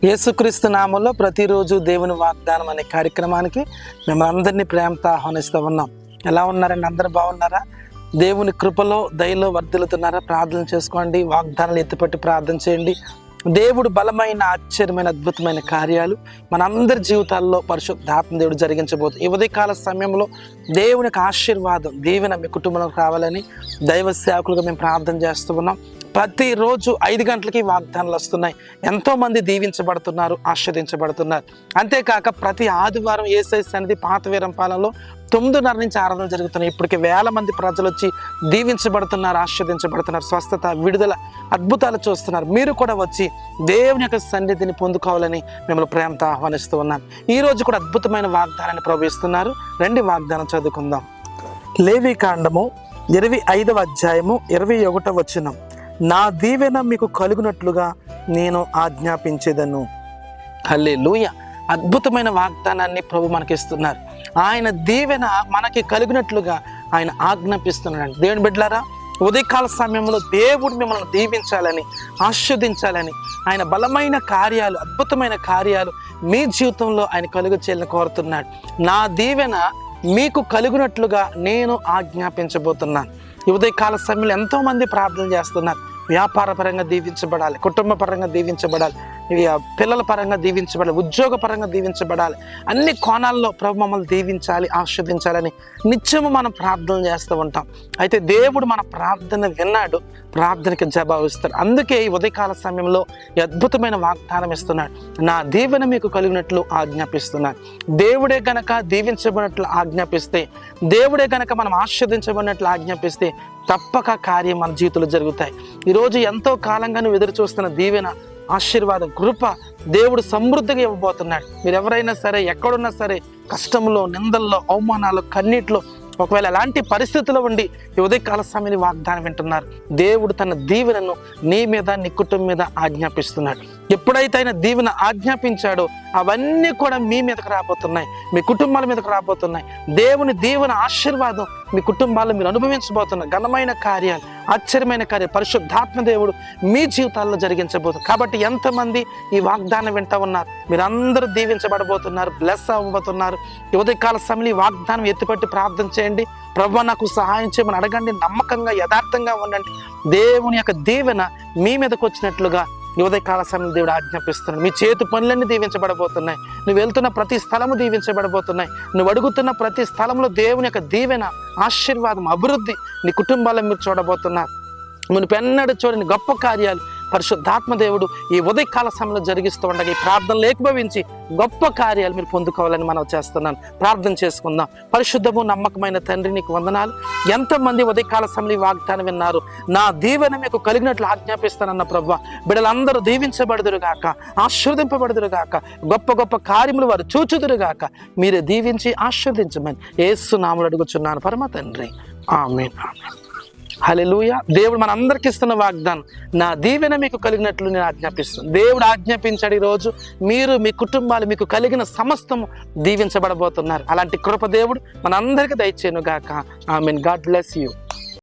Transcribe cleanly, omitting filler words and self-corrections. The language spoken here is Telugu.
యేసుక్రీస్తు నామంలో ప్రతిరోజు దేవుని వాగ్దానం అనే కార్యక్రమానికి మేము అందరినీ ప్రేమతో ఆహ్వానిస్తూ ఉన్నాం. ఎలా ఉన్నారండి? అందరూ బాగున్నారా? దేవుని కృపలో దయలో వర్ధిల్లుతున్నారా? ప్రార్థన చేసుకోండి, వాగ్దానాలు ఎత్తిపట్టి ప్రార్థన చేయండి. దేవుడు బలమైన ఆశ్చర్యమైన అద్భుతమైన కార్యాలు మనందరి జీవితాల్లో పరిశుద్ధాత్మ దేవుడు జరిగించబోతుంది. ఈ ఉదయకాల సమయంలో దేవునికి ఆశీర్వాదం దీవెన మీ కుటుంబంలోకి రావాలని దైవ సేవకులుగా మేము ప్రార్థన చేస్తూ ఉన్నాం. ప్రతిరోజు 5 గంటలకి వాగ్దానాలు వస్తున్నాయి. ఎంతోమంది దీవించబడుతున్నారు, ఆస్వాదించబడుతున్నారు. అంతేకాక ప్రతి ఆదివారం యేసయ్య సన్నిధి పాత వీరంపాలెంలో 9:30 నుంచి ఆరాధన జరుగుతున్నాయి. ఇప్పటికి 1000 మంది ప్రజలు వచ్చి దీవించబడుతున్నారు, ఆస్వాదించబడుతున్నారు. స్వస్థత, విడుదల, అద్భుతాలు చూస్తున్నారు. మీరు కూడా వచ్చి దేవుని యొక్క సన్నిధిని పొందుకోవాలని మిమ్మల్ని ప్రేమతో ఆహ్వానిస్తూ ఉన్నాను. ఈరోజు కూడా అద్భుతమైన వాగ్దానాన్ని ప్రవేశిస్తున్నారు. రండి వాగ్దానం చదువుకుందాం. లేవీకాండము 25వ అధ్యాయము 21వ వచనం. నా దీవెన మీకు కలుగునట్లుగా నేను ఆజ్ఞాపించేదను. హల్లెలూయా. అద్భుతమైన వాగ్దానాన్ని ప్రభు మనకిస్తున్నారు. ఆయన దీవెన మనకి కలిగినట్లుగా ఆయన ఆజ్ఞాపిస్తున్నాడు. దేవుని బిడ్డలారా, ఉదయకాల సమయంలో దేవుడు మిమ్మల్ని దీవించాలని, ఆస్వాదించాలని ఆయన బలమైన కార్యాలు, అద్భుతమైన కార్యాలు మీ జీవితంలో ఆయన కలుగు చేయాలని కోరుతున్నాడు. నా దీవెన మీకు కలుగునట్లుగా నేను ఆజ్ఞాపించబోతున్నాను. ఈ ఉదయకాల సమయంలో ఎంతోమంది ప్రార్థన చేస్తున్నారు. వ్యాపార పరంగా దీవించబడాలి, కుటుంబ పరంగా దీవించబడాలి, పిల్లల పరంగా దీవించబడాలి, ఉద్యోగ పరంగా దీవించబడాలి. అన్ని కోణాల్లో ప్రభు మమ్మల్ని దీవించాలి, ఆస్వాదించాలని నిత్యము మనం ప్రార్థన చేస్తూ ఉంటాం. అయితే దేవుడు మన ప్రార్థన విన్నాడు, ప్రార్థనకి జవాబు ఇస్తాడు. అందుకే ఈ ఉదయకాల సమయంలో ఈ అద్భుతమైన వాగ్దానం ఇస్తున్నాడు. నా దీవెన మీకు కలిగినట్లు ఆజ్ఞాపిస్తున్నాడు. దేవుడే గనక దీవించబడినట్లు ఆజ్ఞాపిస్తే, దేవుడే గనక మనం ఆస్వాదించబడినట్లు ఆజ్ఞాపిస్తే తప్పక కార్యం మన జీవితంలో జరుగుతాయి. ఈరోజు ఎంతో కాలంగా నువ్వు ఎదురు చూస్తున్న దీవెన, ఆశీర్వాదం, కృప దేవుడు సమృద్ధిగా ఇవ్వబోతున్నాడు. మీరు ఎవరైనా సరే, ఎక్కడున్నా సరే, కష్టంలో, నిందల్లో, అవమానాలు, కన్నీటిలో, ఒకవేళ ఎలాంటి పరిస్థితుల్లో ఉండి ఈ ఉదయకాల సమయాన్ని వాగ్దానం వింటున్నారు. దేవుడు తన దీవెనను నీ మీద, నీ కుటుంబం మీద ఆజ్ఞాపిస్తున్నాడు. ఎప్పుడైతే ఆయన దీవెన ఆజ్ఞాపించాడో అవన్నీ కూడా మీ మీదకి రాబోతున్నాయి, మీ కుటుంబాల మీదకి రాబోతున్నాయి. దేవుని దీవెన, ఆశీర్వాదం మీ కుటుంబాల్లో మీరు అనుభవించబోతున్న ఘనమైన కార్యాలు, ఆశ్చర్యమైన కార్యాలు పరిశుద్ధాత్మ దేవుడు మీ జీవితాల్లో జరిగించబోతున్నారు. కాబట్టి ఎంతమంది ఈ వాగ్దానం వింటూ ఉన్నారు? మీరందరూ దీవించబడబోతున్నారు, బ్లెస్ అవ్వబోతున్నారు. ఈ ఉదయకాల సమయంలో ఈ వాగ్దానం ఎత్తిపట్టి ప్రార్థన చేయండి. ప్రభువా, నాకు సహాయం చేయమని అడగండి. నమ్మకంగా, యథార్థంగా ఉండండి. దేవుని యొక్క దీవెన మీ మీదకి వచ్చినట్లుగా ఈ ఉదయకాల సమయంలో దేవుడు ఆజ్ఞాపిస్తున్నాడు. మీ చేతి పనులన్నీ దీవించబడబోతున్నాయి. నువ్వు వెళ్తున్న ప్రతి స్థలము దీవించబడబోతున్నాయి. నువ్వు అడుగుతున్న ప్రతి స్థలంలో దేవుని యొక్క దీవెన, ఆశీర్వాదం, అభివృద్ధి నీ కుటుంబాలను మీరు చూడబోతున్నారు. మునుపెన్నడూ చూడని గొప్ప కార్యాలు పరిశుద్ధాత్మ దేవుడు ఈ ఉదయకాల సమయంలో జరిగిస్తూ ఉండగా ఈ ప్రార్థనలు ఏకీభవించి గొప్ప కార్యాలు మీరు పొందుకోవాలని మనం చేస్తున్నాను. ప్రార్థన చేసుకుందాం. పరిశుద్ధము నమ్మకమైన తండ్రి, నీకు వందనాలు. ఎంతమంది ఉదయకాల సమయంలో వాగ్దానం విన్నారు? నా దీవెన మీకు కలిగినట్లు ఆజ్ఞాపిస్తానన్న ప్రభువా, బిడ్డలందరూ దీవించబడుదురుగాక, ఆశీర్వదింపబడుదురుగాక, గొప్ప గొప్ప కార్యములు వారు చూచుదురుగాక. మీరే దీవించి ఆశీర్వదించమని యేసు నామములో అడుగుచున్నాను పరమ తండ్రి. ఆమేన్. హల్లెలూయా. దేవుడు మన అందరికి ఇస్తున్న వాగ్దానం, నా దీవెన మీకు కలిగినట్లు నేను ఆజ్ఞాపిస్తున్నాను. దేవుడు ఆజ్ఞాపించాడు. ఈరోజు మీరు, మీ కుటుంబాలు, మీకు కలిగిన సమస్తము దీవించబడబోతున్నారు. అలాంటి కృప దేవుడు మనందరికీ దయచేయును గాక. ఆమేన్. God bless you.